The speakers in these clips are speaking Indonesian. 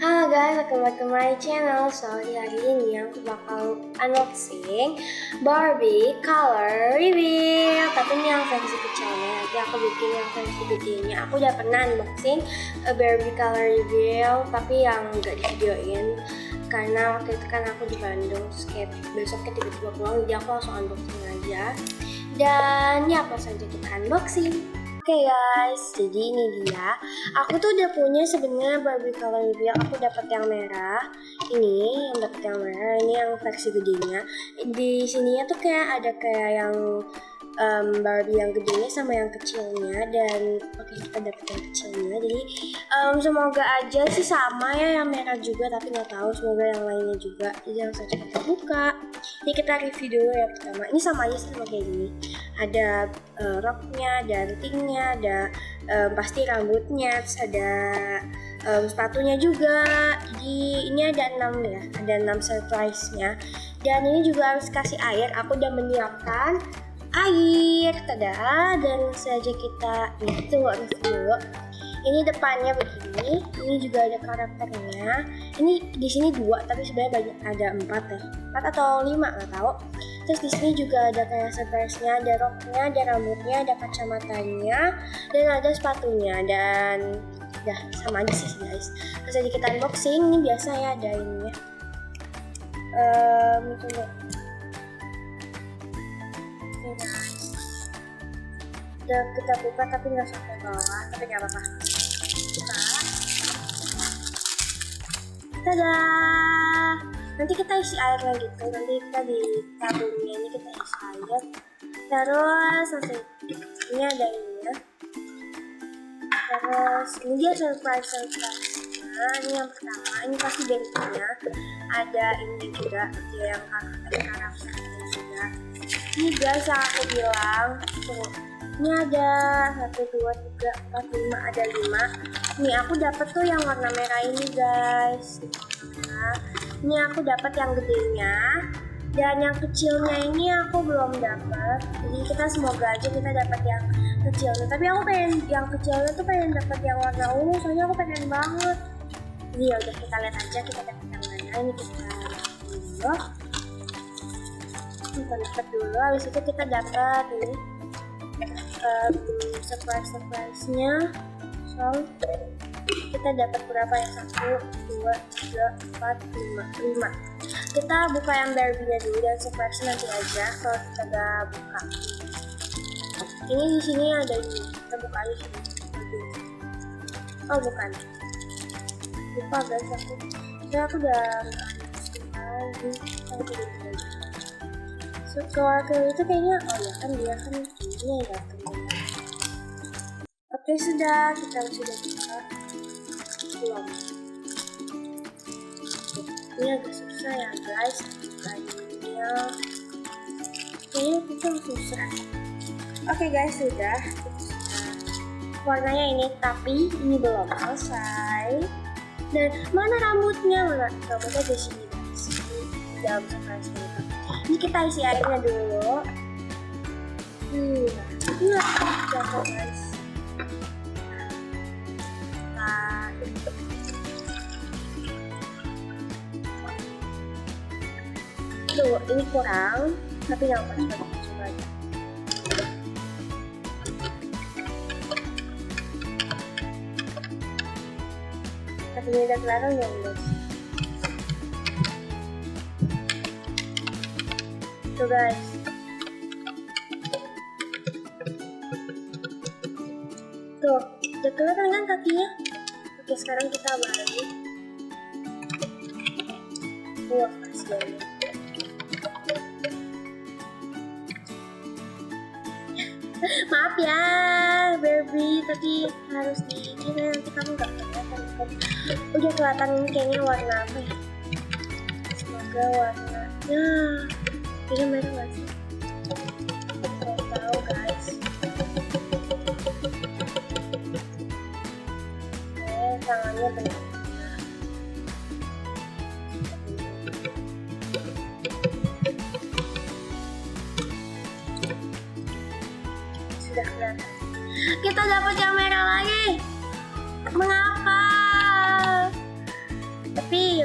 Halo guys, welcome back to my channel. So di hari ini aku bakal unboxing Barbie color reveal. Tapi ini yang versi kecilnya, nanti aku bikin yang versi gedenya. Aku udah pernah unboxing Barbie color reveal, tapi yang nggak di videoin karena waktu itu kan aku di Bandung, terus kayak besoknya tiba-tiba pulang, jadi aku langsung unboxing aja. Dan ya apa saja kita unboxing. Oke guys, jadi ini dia. Aku tuh udah punya sebenarnya Barbie color reveal. Aku dapat yang merah. Ini yang dapat yang merah. Ini yang versi gedenya. Di sininya tuh kayak ada kayak yang Barbie yang gedenya sama yang kecilnya. Dan oke, kita dapat yang kecilnya. Jadi semoga aja sih sama ya yang merah juga, tapi nggak tahu. Semoga yang lainnya juga. Jadi langsung aja kita buka. Ini kita review dulu ya pertama. Ini sama aja sih sama kayak gini. Ada roknya, ada antingnya, ada pasti rambutnya, terus ada sepatunya juga. Jadi ini ada 6 ya, ada 6 surprise-nya. Dan ini juga harus kasih air. Aku udah menyiapkan air, tada. Dan saja kita review dulu. Ini depannya begini. Ini juga ada karakternya. Ini di sini 2, tapi sebenarnya banyak, ada 4 ya. 4 atau 5 nggak tahu. Terus di sini juga ada kayak surprise-nya, ada roknya, ada rambutnya, ada kacamatanya, dan ada sepatunya. Dan udah sama aja sih guys. Terus aja kita unboxing. Ini biasa ya ada ininya. Coba. Udah kita buka tapi nggak sampai bawah, tapi nggak apa-apa. Tada! Nanti kita isi air lagi tuh, nanti kita di tabungnya ini kita isi air. Terus selesai. Ini ada ininya. Terus ini dia surprise-nya. Ini yang pertama, ini pasti bensinnya. Ada ini juga, dia yang karakternya juga. Ini guys yang aku bilang, tuh. Ini ada 1, 2, 3, 4, 5, ada 5. Nih aku dapat tuh yang warna merah ini guys. Ini aku dapat yang gedenya, dan yang kecilnya ini aku belum dapat. Jadi kita semoga aja kita dapat yang kecilnya. Tapi aku pengen yang kecilnya tuh pengen dapat yang warna ungu, soalnya aku pengen banget. Jadi ya udah kita lihat aja kita dapat yang mana. Ini kita dulu. Kita dapat dulu. Habis itu kita dapat ini surprise-nya. So kita dapat berapa ya? 1, 2, 3, 4, 5. Kita buka yang Barbie-nya dulu dan surprise nanti aja kalau kita udah buka. Ini di sini ada ini. Kita buka aja sini. Oh bukan. Lupa guys aku. Saya aku udah lagi. Soal itu kayaknya ya kan dia kan ini ya. Oke sudah, kita sudah buka. Belum. Ini agak susah ya guys bukanya. Kayaknya kita susah. Oke guys sudah. Warnanya ini, tapi ini belum selesai. Dan mana rambutnya? Mana rambutnya di sini guys. Dalam surprise ini. Ini kita isi airnya dulu. Ini jatuh guys. Tuh, ini kurang, tapi nggak apa-apa, coba aja. Tapi ini udah kelihatan ya guys. Tuh guys. Tuh, udah kelihatan kan kakinya? Oke, sekarang kita balik. Wah, kasihan. Maaf ya Barbie, tapi harus ini nanti kamu gak kelihatan. Udah kelihatan ini kayaknya warna apa ya? Semoga warnanya ini merah gak sih? Gak tahu guys. Tangannya benar. Sudah kelihatan. Kita dapat yang merah lagi. Mengapa?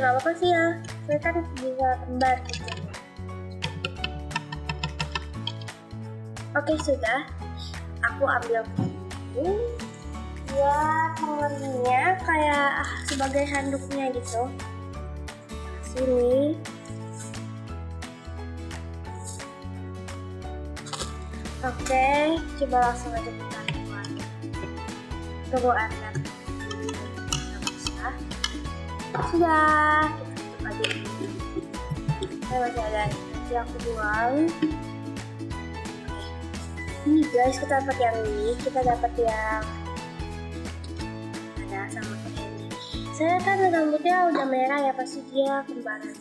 nggak apa-apa sih ya, saya kan bisa kembar gitu. Oke, sudah, aku ambil buat pengerinnya kayak sebagai handuknya gitu. Sini. Oke, coba langsung aja kita buat. Tunggu airnya. Sudah, kita tutup aja. Saya masih ada, nanti aku buang. Ini guys, kita dapat yang ini, kita dapat yang ada sama ini. Saya kan rambutnya udah merah ya, pasti dia kembarannya.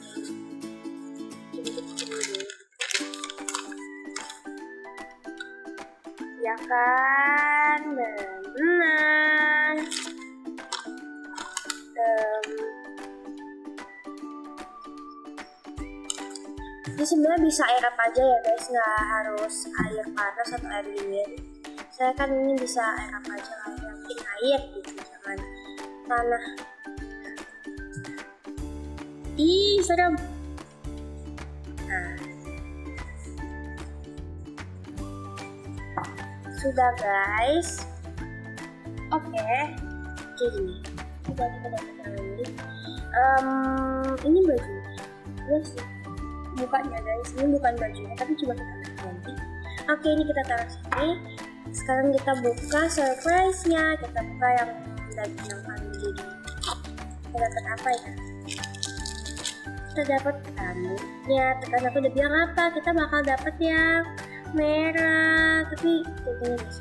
Ya kan, benar. Ini sebenarnya bisa air apa aja ya guys, nggak harus air panas atau air dingin. Saya kan ini bisa air apa aja lah, yang penting air gitu, jangan tanah. Ih, serem. Nah, sudah guys. Oke, gini. Coba kita dapat yang ini. Ini bajunya. Yes. Bukanya guys, ini bukan bajunya, tapi coba kita ganti. Oke, ini kita taruh sini. Sekarang kita buka surprise-nya. Kita buka yang daging yang paling gede. Kita dapat apa ya? Kita dapat rambutnya. Tekan aku udah bilang apa? Kita bakal dapat yang merah. Tapi ini guys.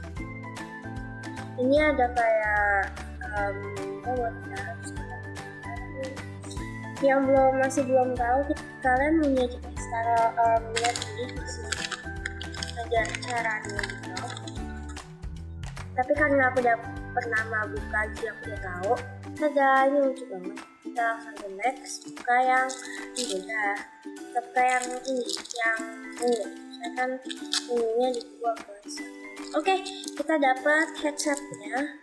Ini ada kayak yang masih belum tahu, kalian punya cara lihat ini di sini ada caranya gitu. Tapi karena aku udah pernah buka, jadi aku udah tahu. Tada, ini lucu banget. Kita langsung ke next, buka yang ini udah. Kita buka yang ini, yang ini. Saya kan ininya dibuang guys. Oke, kita dapat headsetnya.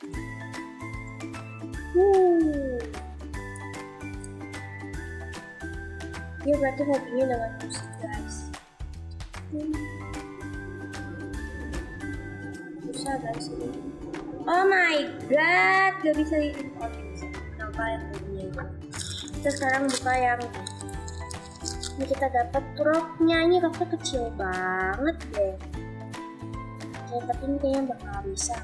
Dia berarti hobinya dengan musik guys. Susah guys ini. Oh my god, gak bisa di-import. Kenapa yang hobinya? Kita sekarang buka yang ini, kita dapat roknya. Ini roknya kecil banget deh. Ya, tapi ini kayaknya bakal bisa.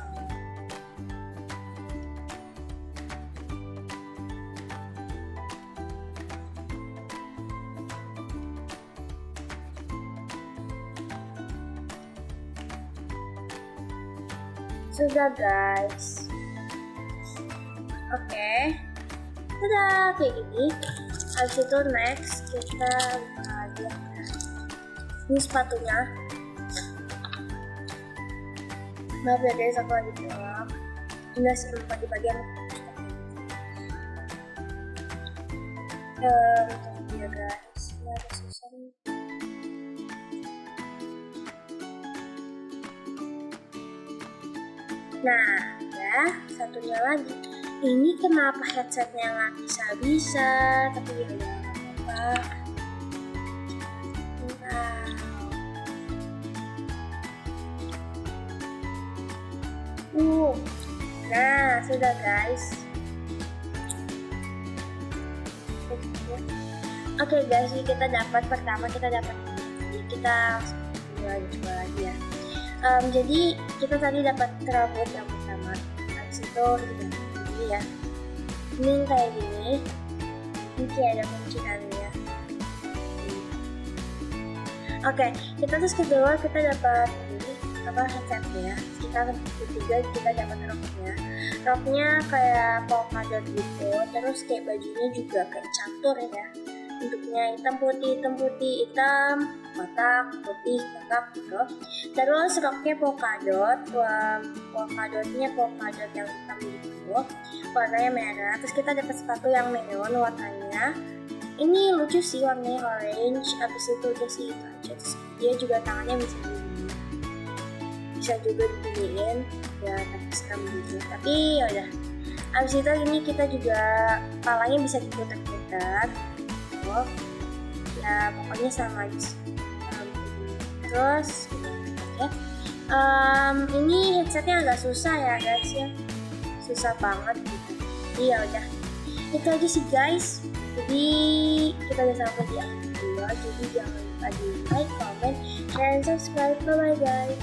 Sudah guys. Oke. Udah kayak gini. Habis itu next kita buka aja. Ini sepatunya. Maaf ya guys, aku lagi pulang. Ini sih pagi-pagi yang ya guys. Ini agak susah nih. Nah, ya, satunya lagi. Ini kenapa headsetnya nggak bisa? Tapi ya udah apa-apa. Nah, sudah guys. Oke guys, ini kita dapat pertama kita dapat ini. Kita coba lagi ya. Jadi kita tadi dapat rambut yang pertama. Habis itu ini ya. Ini kayak gini. Ini kayak ada kunciannya. Oke, kita terus kedua kita dapat ini headsetnya. Ketiga kita dapat roknya kayak polka dot gitu. Terus kayak bajunya juga kayak catur ya. Bentuknya hitam putih, hitam, kotak, putih, kotak gitu. Terus roknya polka dot yang hitam gitu. Warnanya merah. Terus kita dapat sepatu yang neon warnanya. Ini lucu sih, warnanya orange. Abis itu udah sih itu aja. Terus dia juga tangannya bisa juga diginiin ya, tapi serem gitu. Tapi yaudah, Abis itu ini kita juga kepalanya bisa diputar-putar. Oh, ya pokoknya sama aja. Terus ya. Ini headsetnya agak susah ya guys ya, susah banget gitu. Jadi ya udah, itu aja sih guys. Jadi kita udah sampai di akhir video. Jadi jangan lupa di like, comment, share, and subscribe. Bye bye guys.